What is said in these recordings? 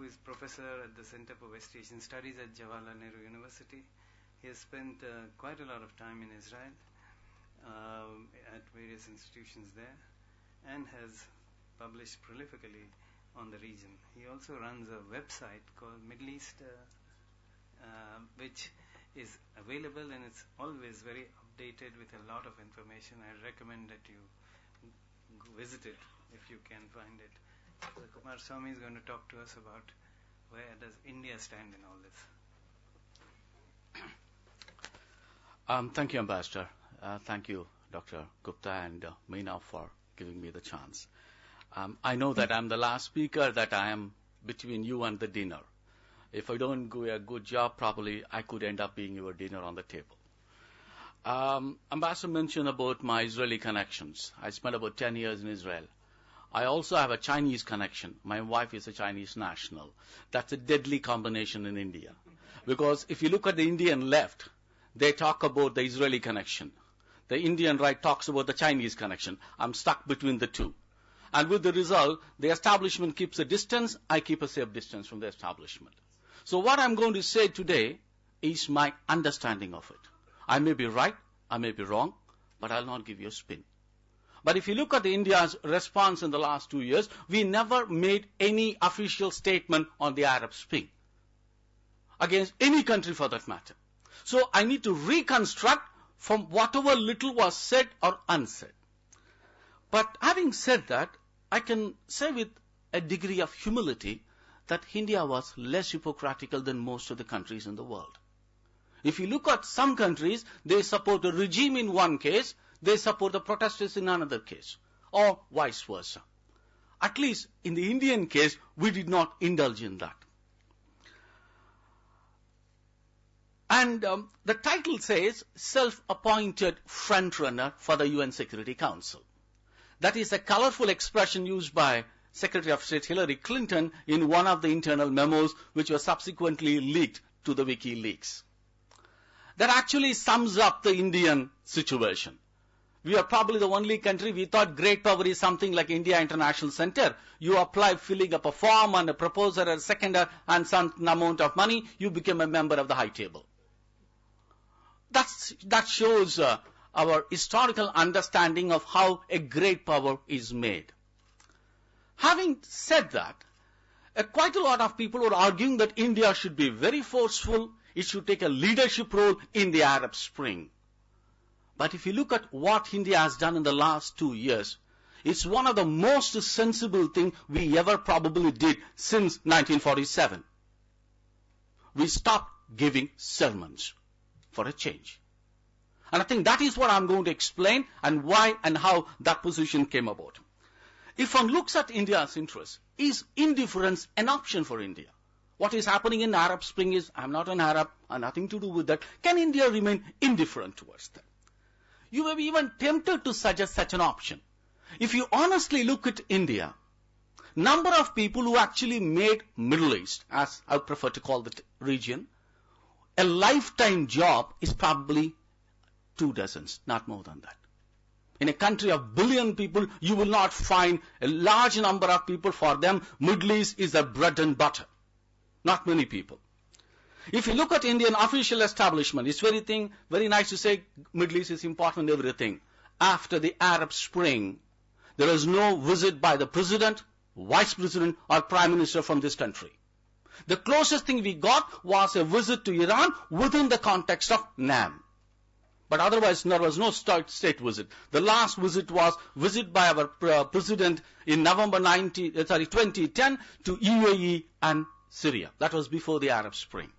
is professor at the Center for West Asian Studies at Jawaharlal Nehru University. He has spent quite a lot of time in Israel at various institutions there and has published prolifically on the region. He also runs a website called Middle East, which is available and it's always very updated with a lot of information. I recommend that you visit it if you can find it. So Kumaraswamy is going to talk to us about where does India stand in all this. Thank you, Ambassador. Thank you, Dr. Gupta and Meena, for giving me the chance. I know that I'm the last speaker, that I am between you and the dinner. If I don't do a good job properly, I could end up being your dinner on the table. Ambassador mentioned about my Israeli connections. I spent about 10 years in Israel. I also have a Chinese connection. My wife is a Chinese national. That's a deadly combination in India. Because if you look at the Indian left, they talk about the Israeli connection. The Indian right talks about the Chinese connection. I'm stuck between the two. And with the result, the establishment keeps a distance. I keep a safe distance from the establishment. So what I'm going to say today is my understanding of it. I may be right, I may be wrong, but I'll not give you a spin. But if you look at India's response in the last 2 years, we never made any official statement on the Arab Spring against any country for that matter. So I need to reconstruct from whatever little was said or unsaid. But having said that, I can say with a degree of humility that India was less hypocritical than most of the countries in the world. If you look at some countries, they support a regime in one case, they support the protesters in another case, or vice versa. At least in the Indian case, we did not indulge in that. And the title says, Self-Appointed Frontrunner for the UN Security Council. That is a colorful expression used by Secretary of State Hillary Clinton in one of the internal memos which was subsequently leaked to the WikiLeaks. That actually sums up the Indian situation. We are probably the only country, we thought great power is something like India International Center. You apply filling up a form and a proposer and a seconder and some amount of money, you become a member of the high table. That shows our historical understanding of how a great power is made. Having said that, quite a lot of people are arguing that India should be very forceful, it should take a leadership role in the Arab Spring. But if you look at what India has done in the last 2 years, it's one of the most sensible things we ever probably did since 1947. We stopped giving sermons for a change. And I think that is what I'm going to explain and why and how that position came about. If one looks at India's interests, is indifference an option for India? What is happening in Arab Spring is, I'm not an Arab, I have nothing to do with that. Can India remain indifferent towards that? You may be even tempted to suggest such an option. If you honestly look at India, number of people who actually made Middle East, as I prefer to call the region, a lifetime job is probably 2 dozens, not more than that. In a country of 1 billion people, you will not find a large number of people for them. Middle East is their bread and butter. Not many people. If you look at Indian official establishment, it's very nice to say Middle East is important and everything. After the Arab Spring, there was no visit by the president, vice president, or prime minister from this country. The closest thing we got was a visit to Iran within the context of NAM. But otherwise, there was no state visit. The last visit was visit by our president in November 2010 to UAE and Syria. That was before the Arab Spring.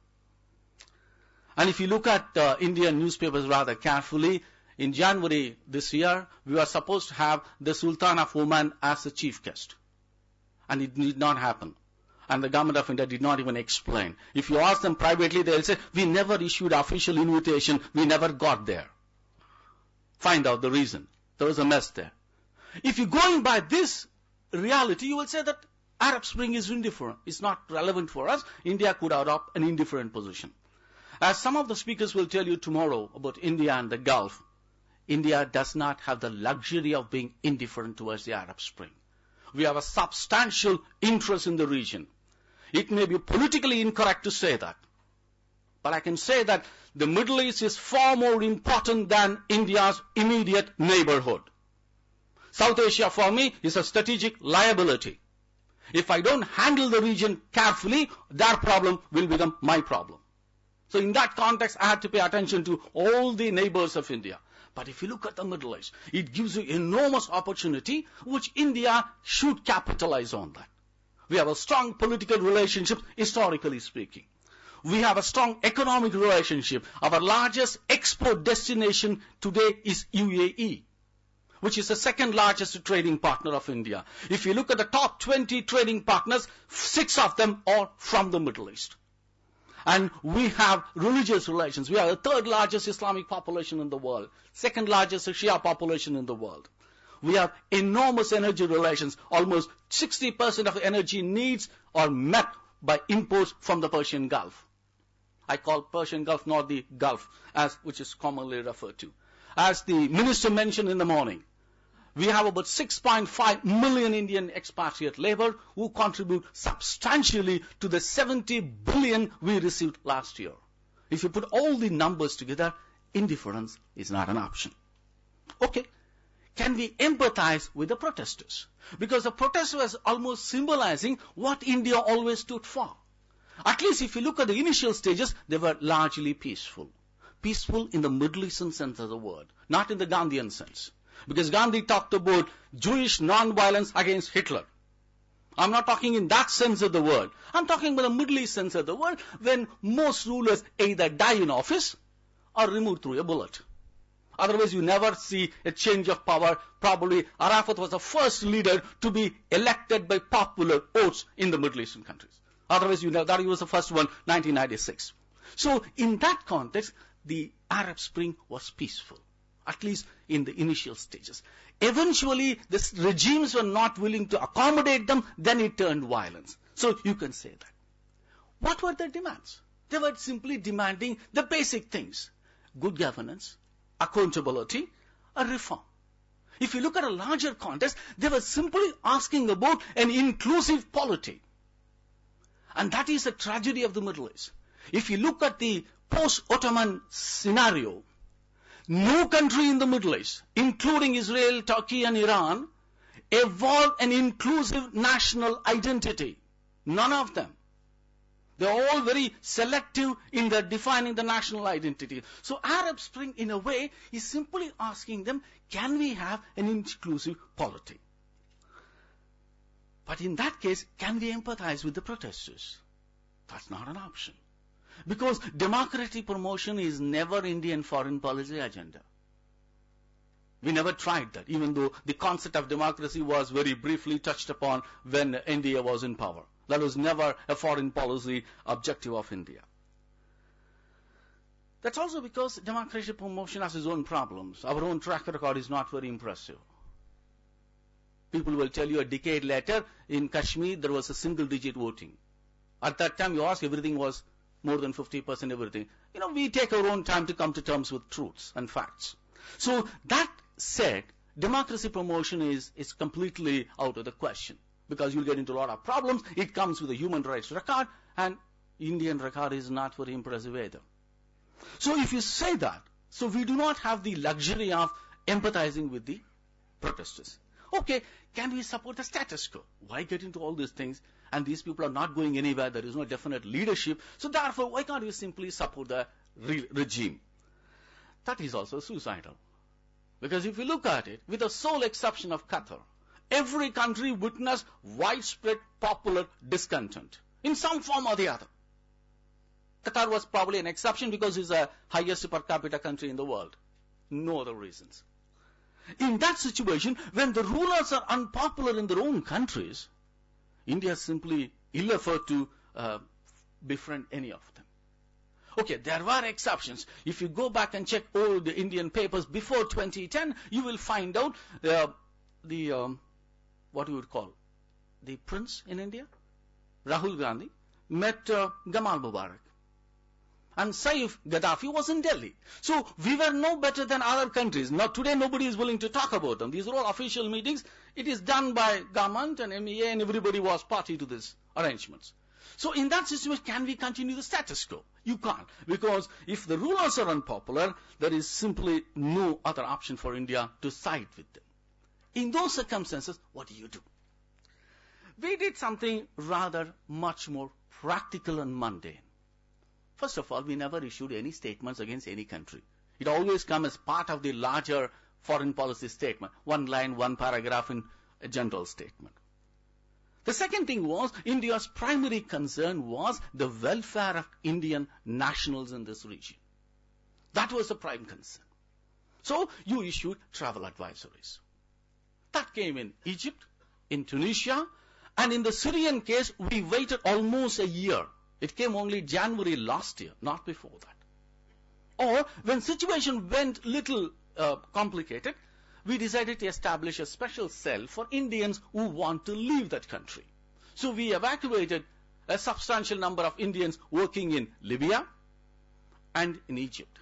And if you look at Indian newspapers rather carefully, in January this year, we were supposed to have the Sultan of Oman as the chief guest. And it did not happen. And the government of India did not even explain. If you ask them privately, they'll say, we never issued official invitation, we never got there. Find out the reason. There was a mess there. If you're going by this reality, you will say that Arab Spring is indifferent. It's not relevant for us. India could adopt an indifferent position. As some of the speakers will tell you tomorrow about India and the Gulf, India does not have the luxury of being indifferent towards the Arab Spring. We have a substantial interest in the region. It may be politically incorrect to say that. But I can say that the Middle East is far more important than India's immediate neighborhood. South Asia for me is a strategic liability. If I don't handle the region carefully, their problem will become my problem. So in that context, I had to pay attention to all the neighbors of India. But if you look at the Middle East, it gives you enormous opportunity, which India should capitalize on that. We have a strong political relationship, historically speaking. We have a strong economic relationship. Our largest export destination today is UAE, which is the second largest trading partner of India. If you look at the top 20 trading partners, 6 of them are from the Middle East. And we have religious relations. We are the third largest Islamic population in the world, second largest Shia population in the world. We have enormous energy relations. Almost 60% of the energy needs are met by imports from the Persian Gulf. I call Persian Gulf not the Gulf, which is commonly referred to. As the minister mentioned in the morning, we have about 6.5 million Indian expatriate labor who contribute substantially to the 70 billion we received last year. If you put all the numbers together, indifference is not an option. Okay, can we empathize with the protesters? Because the protest was almost symbolizing what India always stood for. At least if you look at the initial stages, they were largely peaceful. Peaceful in the Middle Eastern sense of the word, not in the Gandhian sense. Because Gandhi talked about Jewish non-violence against Hitler. I'm not talking in that sense of the word. I'm talking about the Middle East sense of the word, when most rulers either die in office or removed through a bullet. Otherwise, you never see a change of power. Probably Arafat was the first leader to be elected by popular votes in the Middle Eastern countries. Otherwise, you know that he was the first one, 1996. So, in that context, the Arab Spring was peaceful, at least in the initial stages. Eventually, the regimes were not willing to accommodate them, then it turned violence. So, you can say that. What were their demands? They were simply demanding the basic things: good governance, accountability, a reform. If you look at a larger context, they were simply asking about an inclusive polity. And that is the tragedy of the Middle East. If you look at the post-Ottoman scenario, no country in the Middle East, including Israel, Turkey and Iran, evolved an inclusive national identity. None of them. They're all very selective in their defining the national identity. So Arab Spring, in a way, is simply asking them, can we have an inclusive polity? But in that case, can we empathize with the protesters? That's not an option. Because democratic promotion is never Indian foreign policy agenda. We never tried that, even though the concept of democracy was very briefly touched upon when India was in power. That was never a foreign policy objective of India. That's also because democratic promotion has its own problems. Our own track record is not very impressive. People will tell you a decade later, in Kashmir, there was a single-digit voting. At that time, you ask, everything was more than 50% everything. You know, we take our own time to come to terms with truths and facts. So that said, democracy promotion is completely out of the question, because you'll get into a lot of problems. It comes with a human rights record, and Indian record is not very impressive either. So if you say that, so we do not have the luxury of empathizing with the protesters. Okay, can we support the status quo? Why get into all these things? And these people are not going anywhere. There is no definite leadership. So therefore, why can't we simply support the regime? That is also suicidal. Because if you look at it, with the sole exception of Qatar, every country witnessed widespread popular discontent in some form or the other. Qatar was probably an exception because it's the highest per capita country in the world. No other reasons. In that situation, when the rulers are unpopular in their own countries, India simply ill afford to befriend any of them. Okay, there were exceptions. If you go back and check all the Indian papers before 2010, you will find out what you would call the prince in India, Rahul Gandhi, met Gamal Mubarak. And Saif Gaddafi was in Delhi. So we were no better than other countries. Now today nobody is willing to talk about them. These are all official meetings. It is done by government and MEA, and everybody was party to these arrangements. So in that situation, can we continue the status quo? You can't. Because if the rulers are unpopular, there is simply no other option for India to side with them. In those circumstances, what do? We did something rather much more practical and mundane. First of all, we never issued any statements against any country. It always comes as part of the larger foreign policy statement. One line, one paragraph in a general statement. The second thing was, India's primary concern was the welfare of Indian nationals in this region. That was the prime concern. So, you issued travel advisories. That came in Egypt, in Tunisia, and in the Syrian case, we waited almost a year. It came only January last year, not before that. Or, when situation went little complicated, we decided to establish a special cell for Indians who want to leave that country. So we evacuated a substantial number of Indians working in Libya and in Egypt.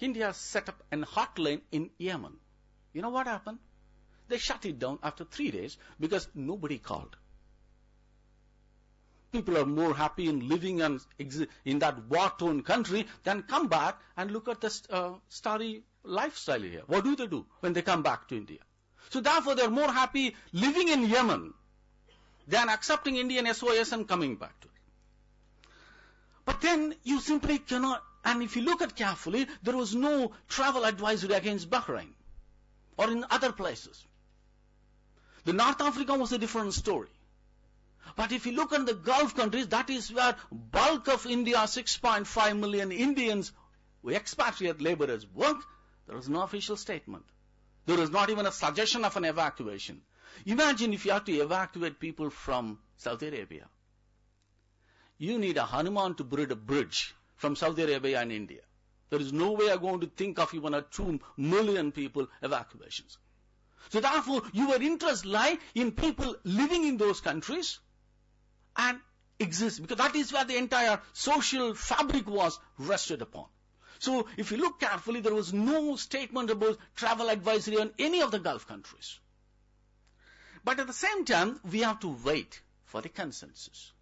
India set up a hotline in Yemen. You know what happened? They shut it down after 3 days because nobody called. People are more happy in living in that war-torn country than come back and look at the starry lifestyle here. What do when they come back to India? So therefore, they are more happy living in Yemen than accepting Indian SOS and coming back to it. But then you simply cannot, and if you look at carefully, there was no travel advisory against Bahrain or in other places. The North Africa was a different story. But if you look at the Gulf countries, that is where bulk of India's 6.5 million Indians who expatriate laborers work. There was no official statement. There was not even a suggestion of an evacuation. Imagine if you have to evacuate people from Saudi Arabia. You need a Hanuman to build a bridge from Saudi Arabia and India. There is no way I'm going to think of even a 2 million people evacuations. So therefore, your interest lie in people living in those countries and exist, because that is where the entire social fabric was rested upon. So if you look carefully, there was no statement about travel advisory on any of the Gulf countries. But at the same time, we have to wait for the consensus.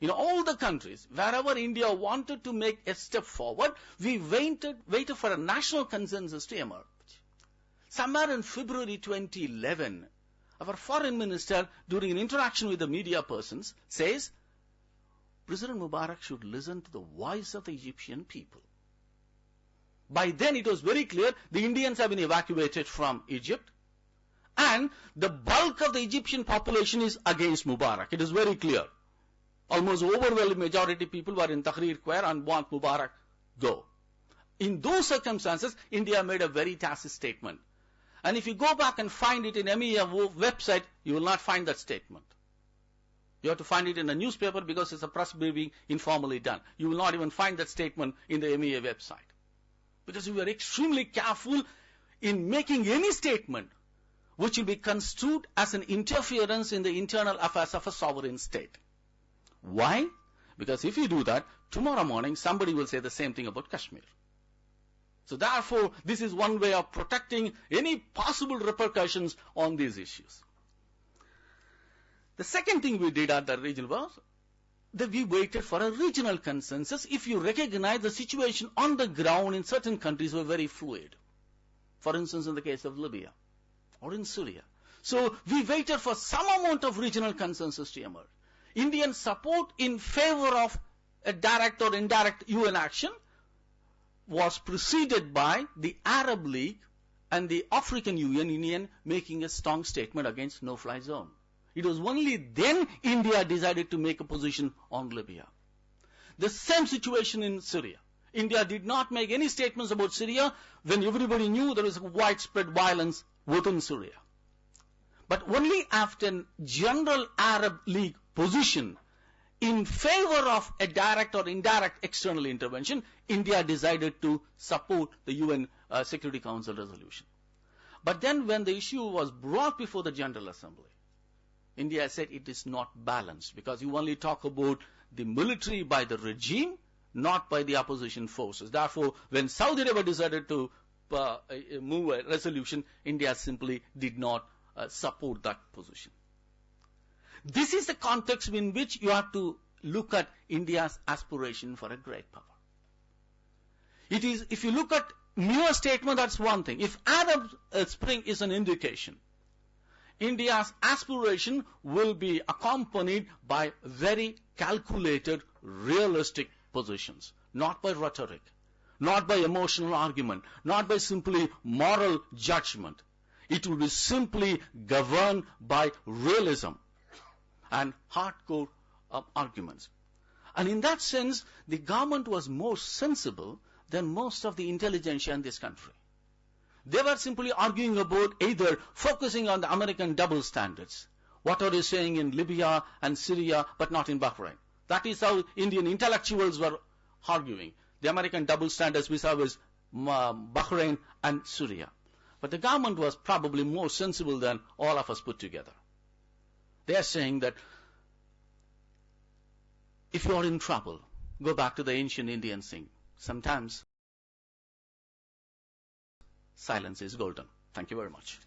In all the countries, wherever India wanted to make a step forward, we waited for a national consensus to emerge. Somewhere in February 2011, our foreign minister, during an interaction with the media persons, says, President Mubarak should listen to the voice of the Egyptian people. By then it was very clear the Indians have been evacuated from Egypt and the bulk of the Egyptian population is against Mubarak. It is very clear. Almost overwhelming majority of people were in Tahrir Square and want Mubarak go. In those circumstances, India made a very tacit statement. And if you go back and find it in MEA website, you will not find that statement. You have to find it in a newspaper because it's a press briefing informally done. You will not even find that statement in the MEA website. Because we were extremely careful in making any statement which will be construed as an interference in the internal affairs of a sovereign state. Why? Because if you do that, tomorrow morning somebody will say the same thing about Kashmir. So therefore, this is one way of protecting any possible repercussions on these issues. The second thing we did at the region was that we waited for a regional consensus if you recognize the situation on the ground in certain countries were very fluid. For instance, in the case of Libya or in Syria. So we waited for some amount of regional consensus to emerge. Indian support in favor of a direct or indirect UN action was preceded by the Arab League and the African Union making a strong statement against no-fly zone. It was only then India decided to make a position on Libya. The same situation in Syria. India did not make any statements about Syria when everybody knew there was widespread violence within Syria. But only after general Arab League position in favor of a direct or indirect external intervention, India decided to support the UN Security Council resolution. But then when the issue was brought before the General Assembly, India said it is not balanced because you only talk about the military by the regime, not by the opposition forces. Therefore, when Saudi Arabia decided to move a resolution, India simply did not support that position. This is the context in which you have to look at India's aspiration for a great power. It is, if you look at mere statement, that's one thing. If Arab Spring is an indication, India's aspiration will be accompanied by very calculated, realistic positions, not by rhetoric, not by emotional argument, not by simply moral judgment. It will be simply governed by realism and hardcore arguments. And in that sense, the government was more sensible than most of the intelligentsia in this country. They were simply arguing about either focusing on the American double standards. What are they saying in Libya and Syria, but not in Bahrain? That is how Indian intellectuals were arguing. The American double standards vis-a-vis Bahrain and Syria. But the government was probably more sensible than all of us put together. They are saying that if you are in trouble, go back to the ancient Indian saying. Sometimes silence is golden. Thank you very much.